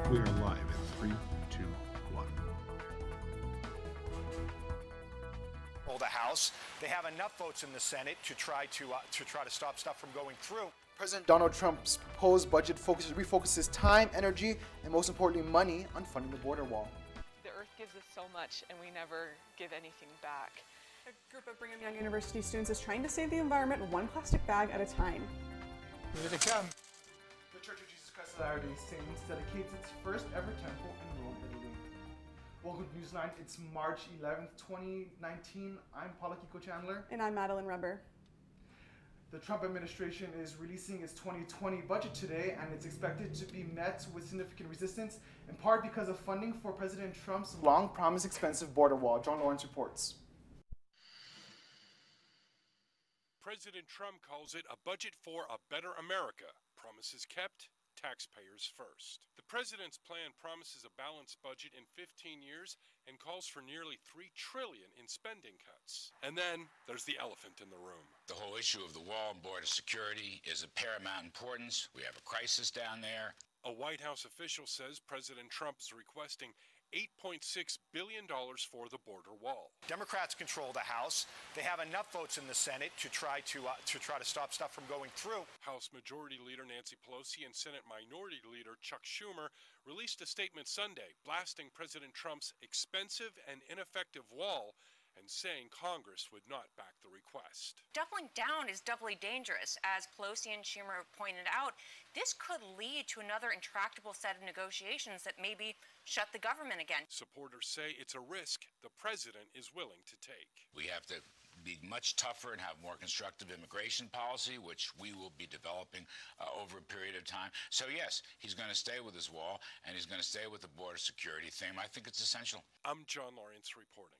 We are live in 3, 2, 1. The House. They have enough votes in the Senate to try to stop stuff from going through. President Donald Trump's proposed budget refocuses time, energy, and most importantly, money on funding the border wall. The Earth gives us so much, and we never give anything back. A group of Brigham Young University students is trying to save the environment one plastic bag at a time. Here they come. The Church of Jesus Christ of Latter-day Saints dedicates its first ever temple in Rome, Italy. Welcome to NewsLine. It's March 11th, 2019. I'm Paula Kiko Chandler. And I'm Madeline Rubber. The Trump administration is releasing its 2020 budget today, and it's expected to be met with significant resistance, in part because of funding for President Trump's long-promised expensive border wall. John Lawrence reports. President Trump calls it a budget for a better America. Promises kept, taxpayers first. The president's plan promises a balanced budget in 15 years and calls for nearly $3 trillion in spending cuts. And then there's the elephant in the room. The whole issue of the wall and border security is of paramount importance. We have a crisis down there. A White House official says President Trump is requesting $8.6 billion for the border wall. Democrats control the House. They have enough votes in the Senate to try to stop stuff from going through. House Majority Leader Nancy Pelosi and Senate Minority Leader Chuck Schumer released a statement Sunday blasting President Trump's expensive and ineffective wall and saying Congress would not back the request. Doubling down is doubly dangerous. As Pelosi and Schumer pointed out, this could lead to another intractable set of negotiations that maybe shut the government again. Supporters say it's a risk the president is willing to take. We have to be much tougher and have more constructive immigration policy, which we will be developing over a period of time. So yes, he's going to stay with his wall, and he's going to stay with the border security theme. I think it's essential. I'm John Lawrence reporting.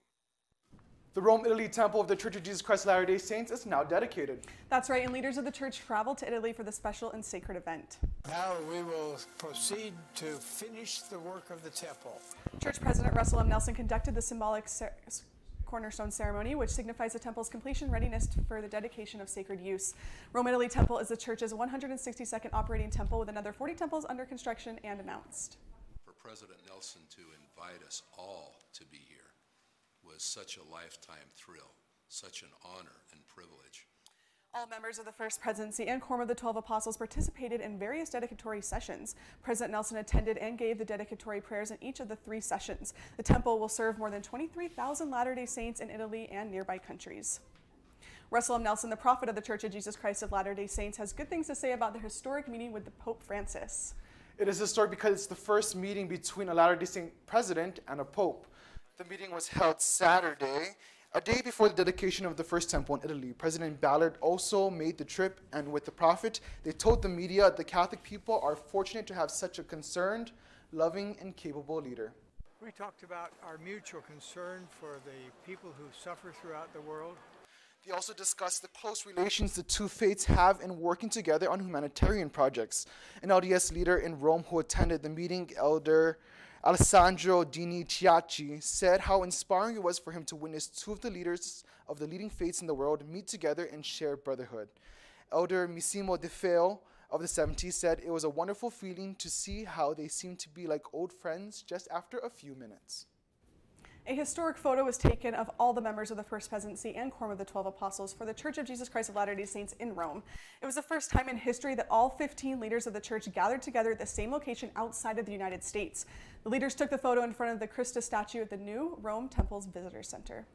The Rome, Italy temple of the Church of Jesus Christ of Latter-day Saints is now dedicated. That's right, and leaders of the church traveled to Italy for the special and sacred event. Now we will proceed to finish the work of the temple. Church President Russell M. Nelson conducted the symbolic cornerstone ceremony, which signifies the temple's completion readiness for the dedication of sacred use. Rome, Italy temple is the church's 162nd operating temple, with another 40 temples under construction and announced. For President Nelson to invite us all to be here was such a lifetime thrill, such an honor and privilege. All members of the First Presidency and Quorum of the 12 Apostles participated in various dedicatory sessions. President Nelson attended and gave the dedicatory prayers in each of the 3 sessions. The temple will serve more than 23,000 Latter-day Saints in Italy and nearby countries. Russell M. Nelson, the prophet of the Church of Jesus Christ of Latter-day Saints, has good things to say about the historic meeting with the Pope Francis. It is historic because it's the first meeting between a Latter-day Saint president and a pope. The meeting was held Saturday, a day before the dedication of the first temple in Italy. President Ballard also made the trip, and with the prophet, they told the media the Catholic people are fortunate to have such a concerned, loving, and capable leader. We talked about our mutual concern for the people who suffer throughout the world. They also discussed the close relations the two faiths have in working together on humanitarian projects. An LDS leader in Rome who attended the meeting, Elder Alessandro Dini Ciacci, said how inspiring it was for him to witness 2 of the leaders of the leading faiths in the world meet together and share brotherhood. Elder Missimo De Feo of the 70s said it was a wonderful feeling to see how they seemed to be like old friends just after a few minutes. A historic photo was taken of all the members of the First Presidency and Quorum of the 12 Apostles for the Church of Jesus Christ of Latter-day Saints in Rome. It was the first time in history that all 15 leaders of the church gathered together at the same location outside of the United States. The leaders took the photo in front of the Christus statue at the new Rome Temple's Visitor Center.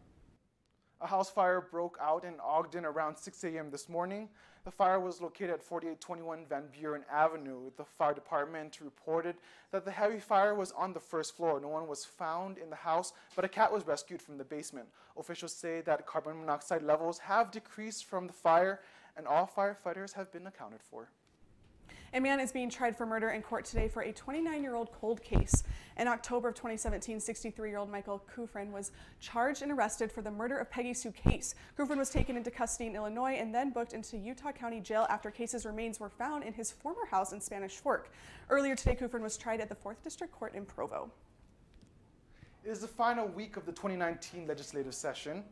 A house fire broke out in Ogden around 6 a.m. this morning. The fire was located at 4821 Van Buren Avenue. The fire department reported that the heavy fire was on the first floor. No one was found in the house, but a cat was rescued from the basement. Officials say that carbon monoxide levels have decreased from the fire, and all firefighters have been accounted for. A man is being tried for murder in court today for a 29-year-old cold case. In October of 2017, 63-year-old Michael Kufrin was charged and arrested for the murder of Peggy Sue Case. Kufrin was taken into custody in Illinois and then booked into Utah County Jail after Case's remains were found in his former house in Spanish Fork. Earlier today, Kufrin was tried at the 4th District Court in Provo. It is the final week of the 2019 legislative session.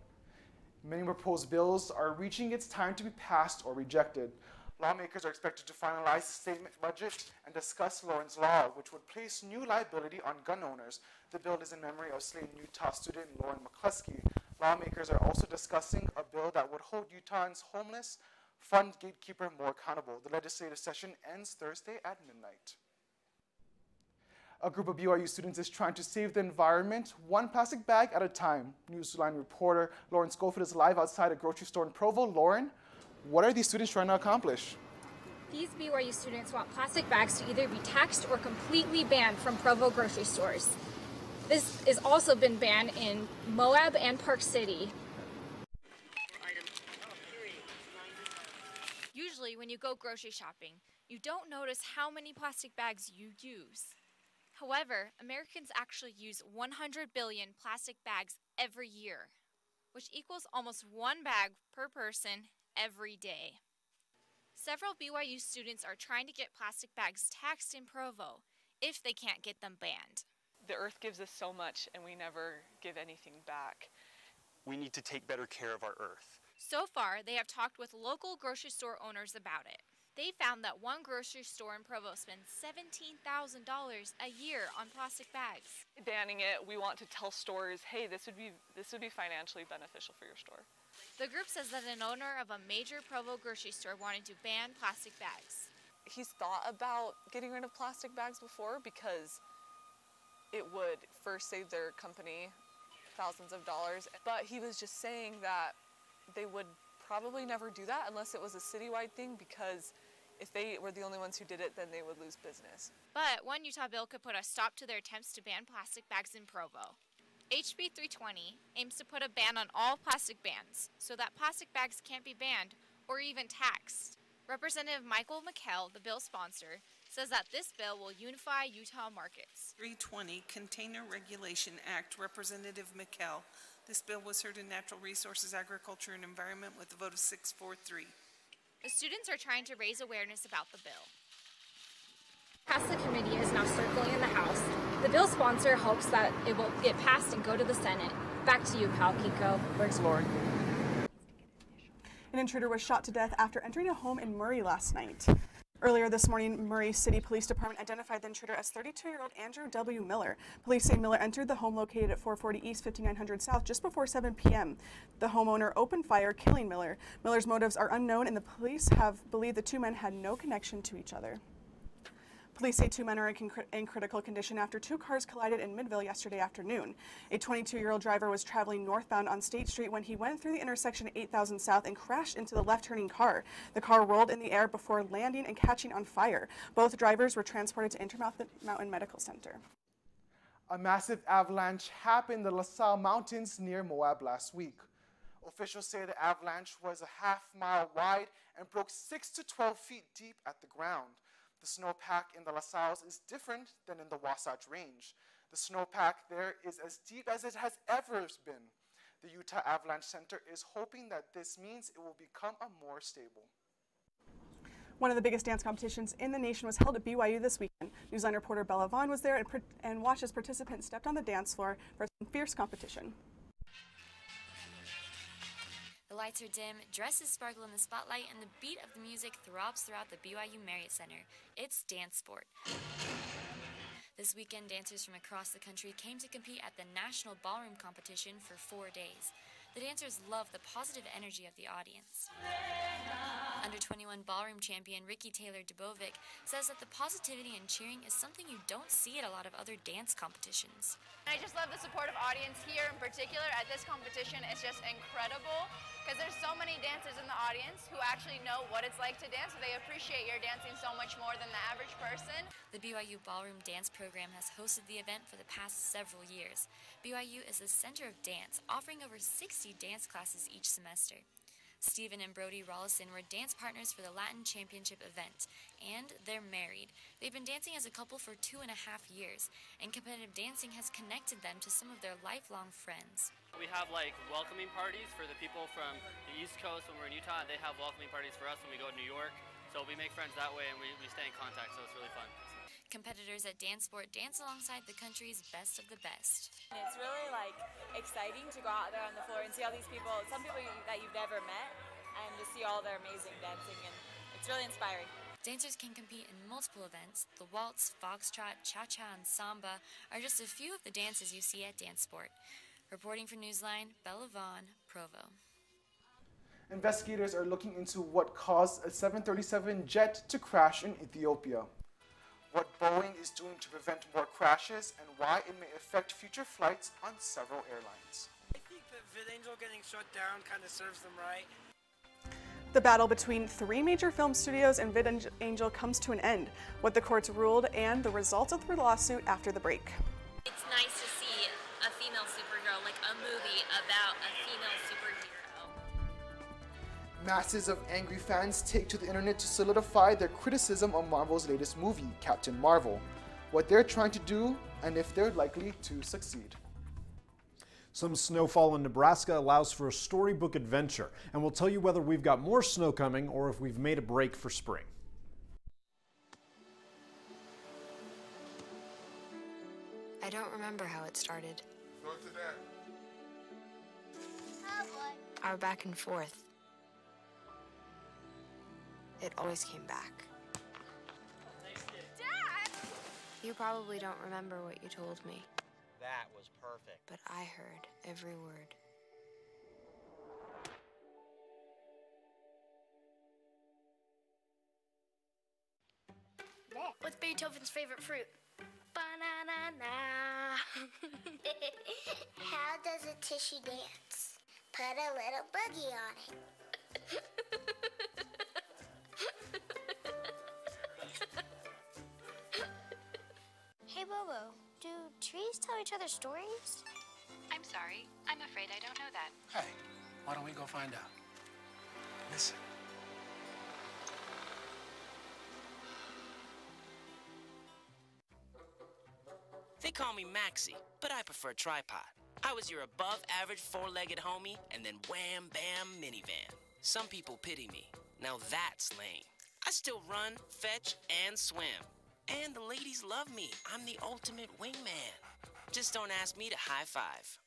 Many proposed bills are reaching its time to be passed or rejected. Lawmakers are expected to finalize the statement budget and discuss Lawrence Law, which would place new liability on gun owners. The bill is in memory of slain Utah student Lauren McCluskey. Lawmakers are also discussing a bill that would hold Utahns homeless fund gatekeeper more accountable. The legislative session ends Thursday at midnight. A group of BYU students is trying to save the environment one plastic bag at a time. NewsLine reporter Lauren Schofield is live outside a grocery store in Provo. Lauren, what are these students trying to accomplish? These BYU students want plastic bags to either be taxed or completely banned from Provo grocery stores. This has also been banned in Moab and Park City. Usually when you go grocery shopping, you don't notice how many plastic bags you use. However, Americans actually use 100 billion plastic bags every year, which equals almost one bag per person every day. Several BYU students are trying to get plastic bags taxed in Provo if they can't get them banned. The earth gives us so much and we never give anything back. We need to take better care of our earth. So far, they have talked with local grocery store owners about it. They found that one grocery store in Provo spends $17,000 a year on plastic bags. Banning it, we want to tell stores, hey, this would be financially beneficial for your store. The group says that an owner of a major Provo grocery store wanted to ban plastic bags. He's thought about getting rid of plastic bags before because it would first save their company thousands of dollars, but he was just saying that they would probably never do that unless it was a citywide thing, because if they were the only ones who did it, then they would lose business. But one Utah bill could put a stop to their attempts to ban plastic bags in Provo. HB 320 aims to put a ban on all plastic bans so that plastic bags can't be banned or even taxed. Representative Michael McKell, the bill sponsor, says that this bill will unify Utah markets. 320 Container Regulation Act, Representative McKell. This bill was heard in Natural Resources, Agriculture, and Environment with a vote of 6-4-3. The students are trying to raise awareness about the bill. Past the committee is now circling in the House. The bill sponsor hopes that it will get passed and go to the Senate. Back to you, Pal Kiko. Thanks, Lauren. An intruder was shot to death after entering a home in Murray last night. Earlier this morning, Murray City Police Department identified the intruder as 32-year-old Andrew W. Miller. Police say Miller entered the home located at 440 East, 5900 South just before 7 p.m. The homeowner opened fire, killing Miller. Miller's motives are unknown, and the police have believed the two men had no connection to each other. Police say two men are in critical condition after two cars collided in Midville yesterday afternoon. A 22-year-old driver was traveling northbound on State Street when he went through the intersection at 8000 South and crashed into the left-turning car. The car rolled in the air before landing and catching on fire. Both drivers were transported to Intermountain Medical Center. A massive avalanche happened in the LaSalle Mountains near Moab last week. Officials say the avalanche was a half-mile wide and broke 6 to 12 feet deep at the ground. The snowpack in the LaSalles is different than in the Wasatch Range. The snowpack there is as deep as it has ever been. The Utah Avalanche Center is hoping that this means it will become more stable. One of the biggest dance competitions in the nation was held at BYU this weekend. Newsline reporter Bella Vaughn was there and watched as participants stepped on the dance floor for some fierce competition. The lights are dim, dresses sparkle in the spotlight, and the beat of the music throbs throughout the BYU Marriott Center. It's dance sport. This weekend, dancers from across the country came to compete at the National Ballroom Competition for 4 days. The dancers love the positive energy of the audience. Under-21 ballroom champion Ricky Taylor Dubovic says that the positivity and cheering is something you don't see at a lot of other dance competitions. I just love the supportive audience here in particular at this competition. It's just incredible because there's so many dancers in the audience who actually know what it's like to dance. They appreciate your dancing so much more than the average person. The BYU Ballroom Dance Program has hosted the event for the past several years. BYU is the center of dance, offering over 60 dance classes each semester. Stephen and Brody Rollison were dance partners for the Latin Championship event, and they're married. They've been dancing as a couple for 2.5 years, and competitive dancing has connected them to some of their lifelong friends. We have like welcoming parties for the people from the East Coast when we're in Utah, and they have welcoming parties for us when we go to New York. So we make friends that way, and we stay in contact, so it's really fun. Competitors at Dance Sport dance alongside the country's best of the best. It's really like exciting to go out there on the floor and see all these people, some people that you've never met, and to see all their amazing dancing and It's really inspiring. Dancers can compete in multiple events. The waltz, foxtrot, cha-cha, and samba are just a few of the dances you see at Dance Sport. Reporting for Newsline, Bella Vaughn, Provo. Investigators are looking into what caused a 737 jet to crash in Ethiopia, what Boeing is doing to prevent more crashes, and why it may affect future flights on several airlines. I think that VidAngel getting shut down kind of serves them right. The battle between 3 major film studios and VidAngel comes to an end, what the courts ruled, and the results of the lawsuit after the break. It's nice to see a female superhero, like a movie about a female superhero. Masses of angry fans take to the internet to solidify their criticism of Marvel's latest movie, Captain Marvel, what they're trying to do, and if they're likely to succeed. Some snowfall in Nebraska allows for a storybook adventure, and we'll tell you whether we've got more snow coming or if we've made a break for spring. I don't remember how it started. Our back and forth. It always came back. Dad! You probably don't remember what you told me, That was perfect. but I heard every word. What's Beethoven's favorite fruit? Banana. How does a tissue dance? Put a little boogie on it. Hey, Bobo, do trees tell each other stories? I'm sorry. I'm afraid I don't know that. Hey, why don't we go find out? Listen. They call me Maxie, but I prefer tripod. I was your above-average four-legged homie, and then wham-bam minivan. Some people pity me. Now that's lame. I still run, fetch, and swim. And the ladies love me. I'm the ultimate wingman. Just don't ask me to high five.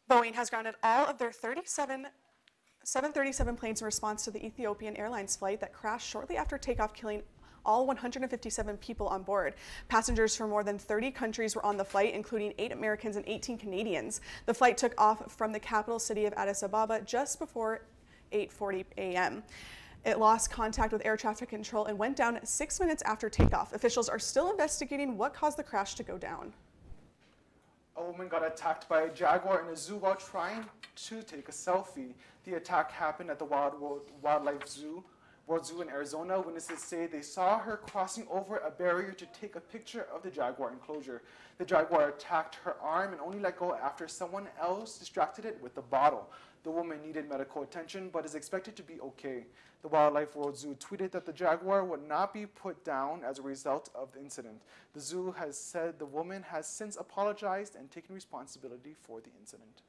Boeing has grounded all of their 737 planes in response to the Ethiopian Airlines flight that crashed shortly after takeoff, killing all 157 people on board. Passengers from more than 30 countries were on the flight, including 8 Americans and 18 Canadians. The flight took off from the capital city of Addis Ababa just before 8:40 a.m. It lost contact with air traffic control and went down 6 minutes after takeoff. Officials are still investigating what caused the crash to go down. A woman got attacked by a jaguar in a zoo while trying to take a selfie. The attack happened at the World Zoo in Arizona. Witnesses say they saw her crossing over a barrier to take a picture of the jaguar enclosure. The jaguar attacked her arm and only let go after someone else distracted it with a bottle. The woman needed medical attention but is expected to be okay. The Wildlife World Zoo tweeted that the jaguar would not be put down as a result of the incident. The zoo has said the woman has since apologized and taken responsibility for the incident.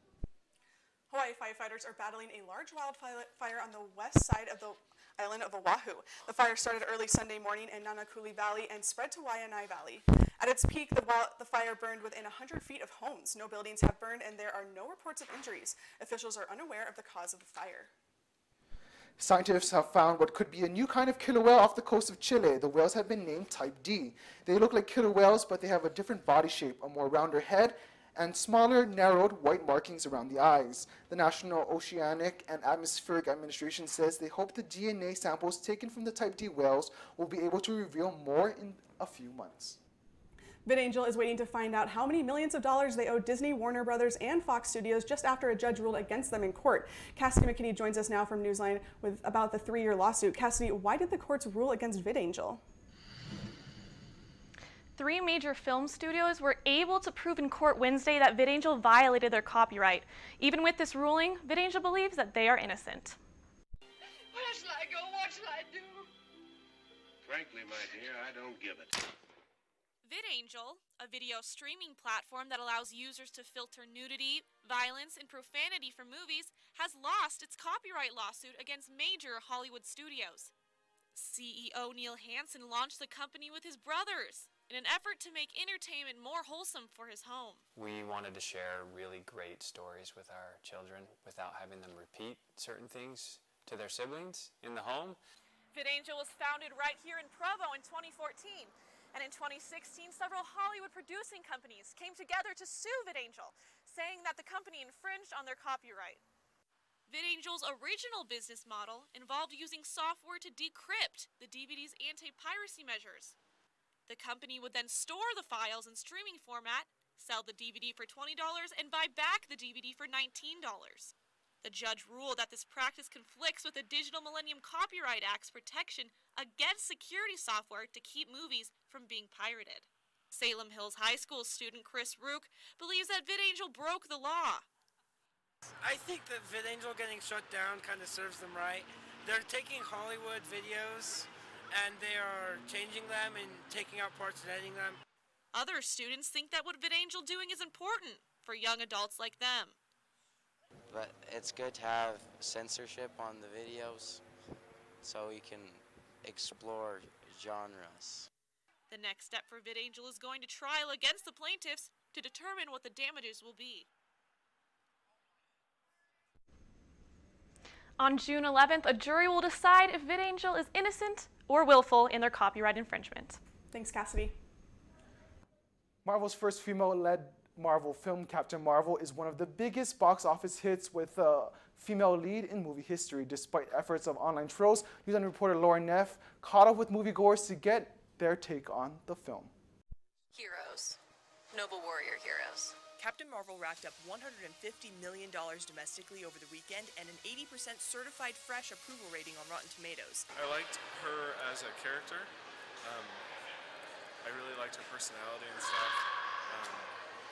Hawaii firefighters are battling a large wildfire on the west side of the island of Oahu. The fire started early Sunday morning in Nanakuli Valley and spread to Waianae Valley. At its peak, the fire burned within 100 feet of homes. No buildings have burned and there are no reports of injuries. Officials are unaware of the cause of the fire. Scientists have found what could be a new kind of killer whale off the coast of Chile. The whales have been named Type D. They look like killer whales, but they have a different body shape, a more rounder head, and smaller, narrowed white markings around the eyes. The National Oceanic and Atmospheric Administration says they hope the DNA samples taken from the Type D whales will be able to reveal more in a few months. VidAngel is waiting to find out how many millions of dollars they owe Disney, Warner Brothers, and Fox Studios just after a judge ruled against them in court. Cassidy McKinney joins us now from Newsline with about the 3-year lawsuit. Cassidy, why did the courts rule against VidAngel? 3 major film studios were able to prove in court Wednesday that VidAngel violated their copyright. Even with this ruling, VidAngel believes that they are innocent. Where shall I go? What shall I do? Frankly, my dear, I don't give it. VidAngel, a video streaming platform that allows users to filter nudity, violence, and profanity from movies, has lost its copyright lawsuit against major Hollywood studios. CEO Neil Hansen launched the company with his brothers in an effort to make entertainment more wholesome for his home. We wanted to share really great stories with our children without having them repeat certain things to their siblings in the home. VidAngel was founded right here in Provo in 2014. And in 2016, several Hollywood producing companies came together to sue VidAngel, saying that the company infringed on their copyright. VidAngel's original business model involved using software to decrypt the DVD's anti-piracy measures. The company would then store the files in streaming format, sell the DVD for $20, and buy back the DVD for $19. The judge ruled that this practice conflicts with the Digital Millennium Copyright Act's protection against security software to keep movies from being pirated. Salem Hills High School student Chris Rook believes that VidAngel broke the law. I think that VidAngel getting shut down kind of serves them right. They're taking Hollywood videos and they are changing them and taking out parts and editing them. Other students think that what VidAngel doing is important for young adults like them. But it's good to have censorship on the videos so we can explore genres. The next step for VidAngel is going to trial against the plaintiffs to determine what the damages will be. On June 11th, a jury will decide if VidAngel is innocent or willful in their copyright infringement. Thanks, Cassidy. Marvel's first female-led Marvel film, Captain Marvel, is one of the biggest box office hits with a female lead in movie history. Despite efforts of online trolls, NewsLine reporter Lauren Neff caught up with moviegoers to get their take on the film. Heroes. Noble warrior heroes. Captain Marvel racked up $150 million domestically over the weekend and an 80% certified fresh approval rating on Rotten Tomatoes. I liked her as a character. I really liked her personality and stuff.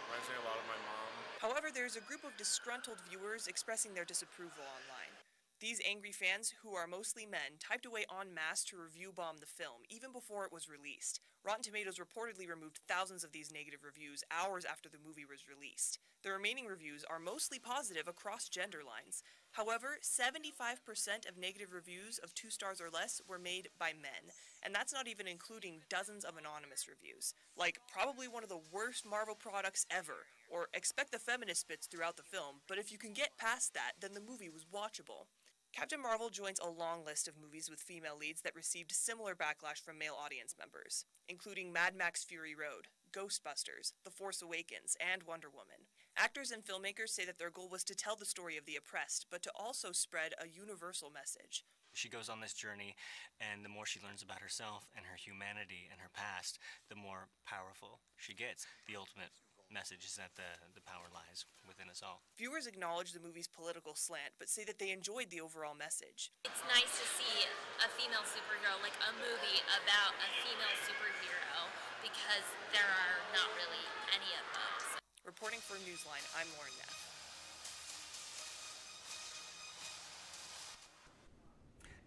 Reminds me a lot of my mom. However, there's a group of disgruntled viewers expressing their disapproval online. These angry fans, who are mostly men, typed away en masse to review bomb the film, even before it was released. Rotten Tomatoes reportedly removed thousands of these negative reviews hours after the movie was released. The remaining reviews are mostly positive across gender lines. However, 75% of negative reviews of 2 stars or less were made by men, and that's not even including dozens of anonymous reviews. Like, probably one of the worst Marvel products ever, or expect the feminist bits throughout the film, but if you can get past that, then the movie was watchable. Captain Marvel joins a long list of movies with female leads that received similar backlash from male audience members, including Mad Max Fury Road, Ghostbusters, The Force Awakens, and Wonder Woman. Actors and filmmakers say that their goal was to tell the story of the oppressed, but to also spread a universal message. She goes on this journey, and the more she learns about herself and her humanity and her past, the more powerful she gets. The ultimate message is that the power lies within us all. Viewers acknowledge the movie's political slant, but say that they enjoyed the overall message. It's nice to see a female superhero, like a movie about a female superhero, because there are not really any of those. Reporting for Newsline, I'm Lauren Neff.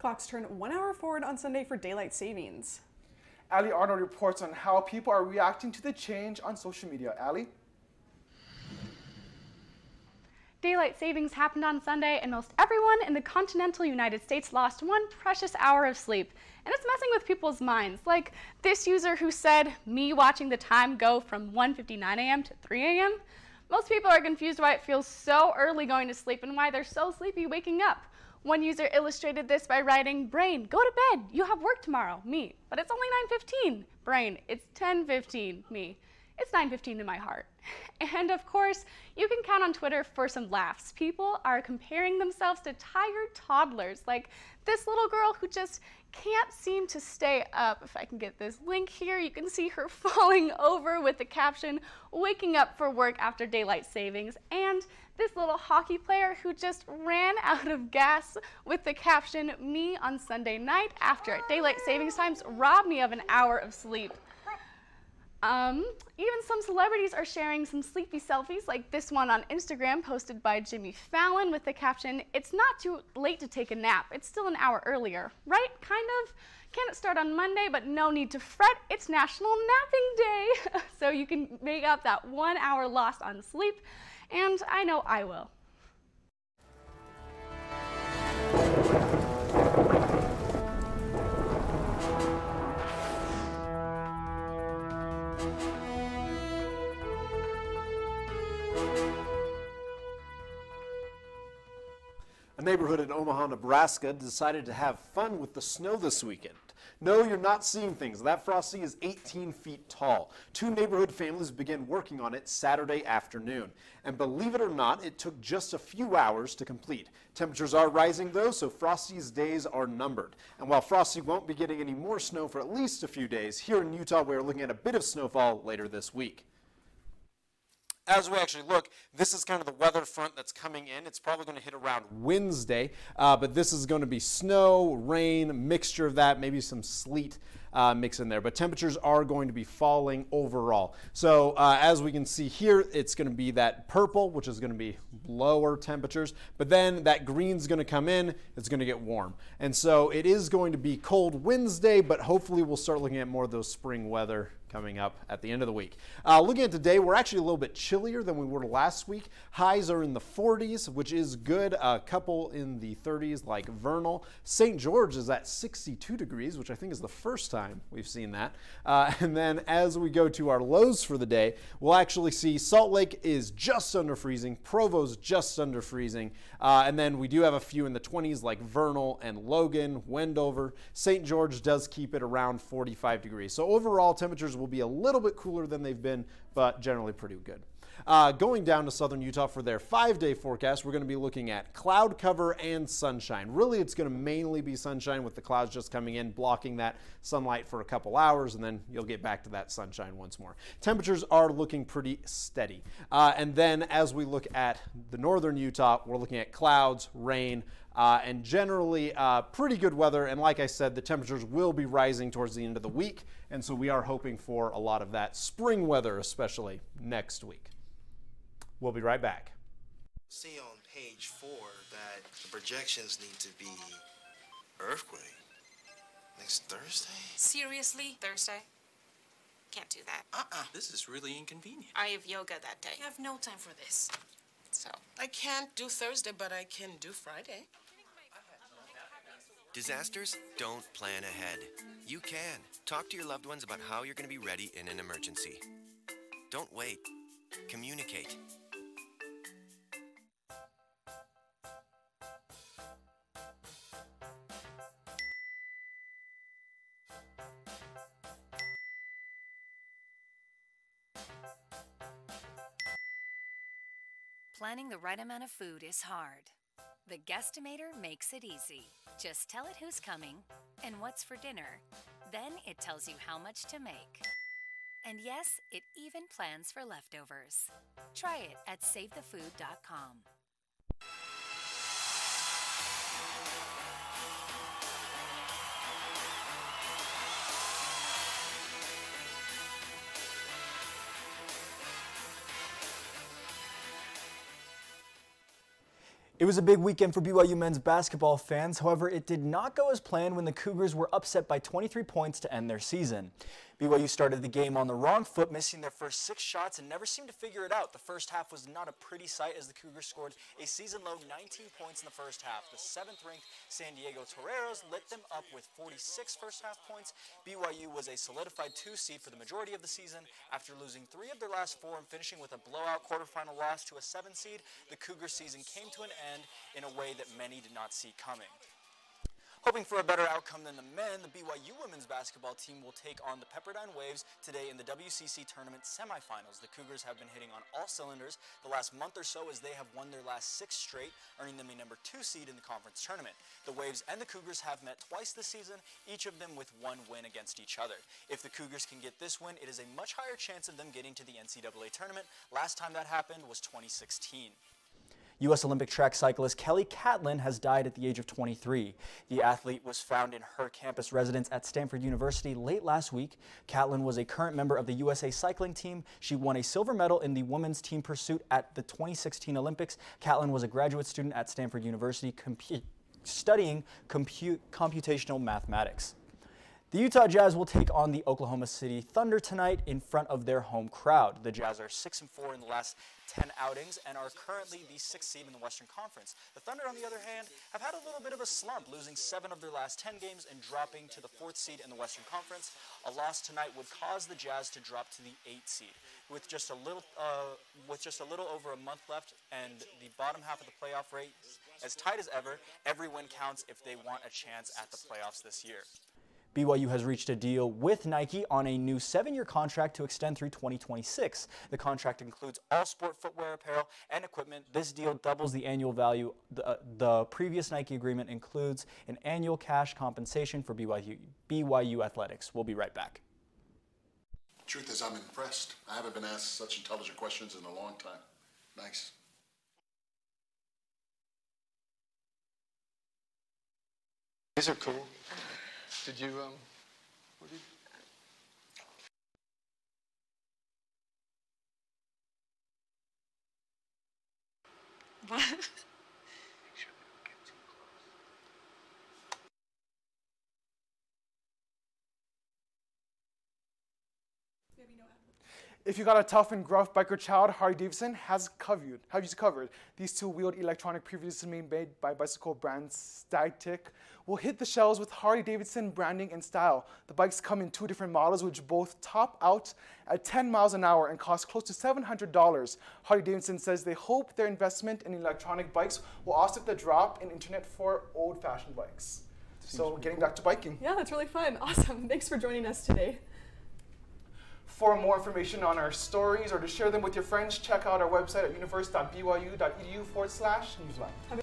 Clocks turn 1 hour forward on Sunday for daylight savings. Ali Arnold reports on how people are reacting to the change on social media. Ali? Daylight savings happened on Sunday, and most everyone in the continental United States lost one precious hour of sleep. And it's messing with people's minds, like this user who said, me watching the time go from 1:59 a.m. to 3 a.m. Most people are confused why it feels so early going to sleep and why they're so sleepy waking up. One user illustrated this by writing, brain, go to bed, you have work tomorrow, me. But it's only 9:15, brain, it's 10:15, me. It's 9:15 in my heart. And of course, you can count on Twitter for some laughs. People are comparing themselves to tired toddlers, like this little girl who just can't seem to stay up. If I can get this link here, you can see her falling over with the caption, waking up for work after daylight savings, and this little hockey player who just ran out of gas with the caption, me on Sunday night after daylight savings times robbed me of an hour of sleep. Even some celebrities are sharing some sleepy selfies, like this one on Instagram posted by Jimmy Fallon with the caption, "It's not too late to take a nap. It's still an hour earlier." Right? Kind of. Can it start on Monday, but no need to fret. It's National Napping Day. So you can make up that 1 hour lost on sleep, and I know I will. A neighborhood in Omaha, Nebraska decided to have fun with the snow this weekend. No, you're not seeing things. That frosty is 18 feet tall. 2 neighborhood families began working on it Saturday afternoon. And believe it or not, it took just a few hours to complete. Temperatures are rising though, so Frosty's days are numbered. And while Frosty won't be getting any more snow for at least a few days, here in Utah we're looking at a bit of snowfall later this week. As we actually look, this is kind of the weather front that's coming in. It's probably going to hit around Wednesday, but this is going to be snow, rain, mixture of that, maybe some sleet mix in there. But temperatures are going to be falling overall. So as we can see here, it's going to be that purple, which is going to be lower temperatures. But then that green's going to come in. It's going to get warm. And so it is going to be cold Wednesday, but hopefully we'll start looking at more of those spring weather coming up at the end of the week. Looking at today, we're actually a little bit chillier than we were last week. Highs are in the 40s, which is good. A couple in the 30s like Vernal. St. George is at 62 degrees, which I think is the first time we've seen that. And then as we go to our lows for the day, we'll actually see Salt Lake is just under freezing. Provo's just under freezing. And then we do have a few in the 20s like Vernal and Logan, Wendover. St. George does keep it around 45 degrees. So overall, temperatures will be a little bit cooler than they've been, but generally pretty good. Going down to southern Utah for their 5-day forecast, we're going to be looking at cloud cover and sunshine. Really, it's going to mainly be sunshine with the clouds just coming in, blocking that sunlight for a couple hours, and then you'll get back to that sunshine once more. Temperatures are looking pretty steady. And then as we look at the northern Utah, we're looking at clouds, rain, and generally pretty good weather. And like I said, the temperatures will be rising towards the end of the week. And so we are hoping for a lot of that spring weather, especially next week. We'll be right back. See on page 4 that the projections need to be earthquake next Thursday. Seriously? Thursday? Can't do that. This is really inconvenient. I have yoga that day. I have no time for this. So. I can't do Thursday, but I can do Friday. Disasters don't plan ahead. You can. Talk to your loved ones about how you're going to be ready in an emergency. Don't wait. Communicate. Planning the right amount of food is hard. The Guestimator makes it easy. Just tell it who's coming and what's for dinner. Then it tells you how much to make. And yes, it even plans for leftovers. Try it at SaveTheFood.com. It was a big weekend for BYU men's basketball fans. However, it did not go as planned when the Cougars were upset by 23 points to end their season. BYU started the game on the wrong foot, missing their first 6 shots and never seemed to figure it out. The first half was not a pretty sight as the Cougars scored a season-low 19 points in the first half. The 7th-ranked San Diego Toreros lit them up with 46 first-half points. BYU was a solidified 2 seed for the majority of the season. After losing 3 of their last 4 and finishing with a blowout quarterfinal loss to a 7 seed, the Cougar season came to an end in a way that many did not see coming. Hoping for a better outcome than the men, the BYU women's basketball team will take on the Pepperdine Waves today in the WCC tournament semifinals. The Cougars have been hitting on all cylinders the last month or so as they have won their last 6 straight, earning them a number 2 seed in the conference tournament. The Waves and the Cougars have met twice this season, each of them with 1 win against each other. If the Cougars can get this win, it is a much higher chance of them getting to the NCAA tournament. Last time that happened was 2016. U.S. Olympic track cyclist Kelly Catlin has died at the age of 23. The athlete was found in her campus residence at Stanford University late last week. Catlin was a current member of the USA cycling team. She won a silver medal in the women's team pursuit at the 2016 Olympics. Catlin was a graduate student at Stanford University studying computational mathematics. The Utah Jazz will take on the Oklahoma City Thunder tonight in front of their home crowd. The Jazz are 6-4 in the last 10 outings and are currently the 6th seed in the Western Conference. The Thunder, on the other hand, have had a little bit of a slump, losing 7 of their last 10 games and dropping to the 4th seed in the Western Conference. A loss tonight would cause the Jazz to drop to the 8th seed. With just a little over a month left and the bottom half of the playoff race as tight as ever, every win counts if they want a chance at the playoffs this year. BYU has reached a deal with Nike on a new 7-year contract to extend through 2026. The contract includes all sport footwear, apparel, and equipment. This deal doubles the annual value. The previous Nike agreement includes an annual cash compensation for BYU athletics. We'll be right back. Truth is, I'm impressed. I haven't been asked such intelligent questions in a long time. Nice. These are cool. Did you, what did you? What? If you got a tough and gruff biker child, Harley-Davidson has you covered. These two-wheeled electronic previously made by bicycle brand Stagtic will hit the shelves with Harley-Davidson branding and style. The bikes come in 2 different models, which both top out at 10 miles an hour and cost close to $700. Harley-Davidson says they hope their investment in electronic bikes will offset the drop in internet for old-fashioned bikes. So getting back to biking. Yeah, that's really fun. Awesome. Thanks for joining us today. For more information on our stories or to share them with your friends, check out our website at universe.byu.edu/newsline.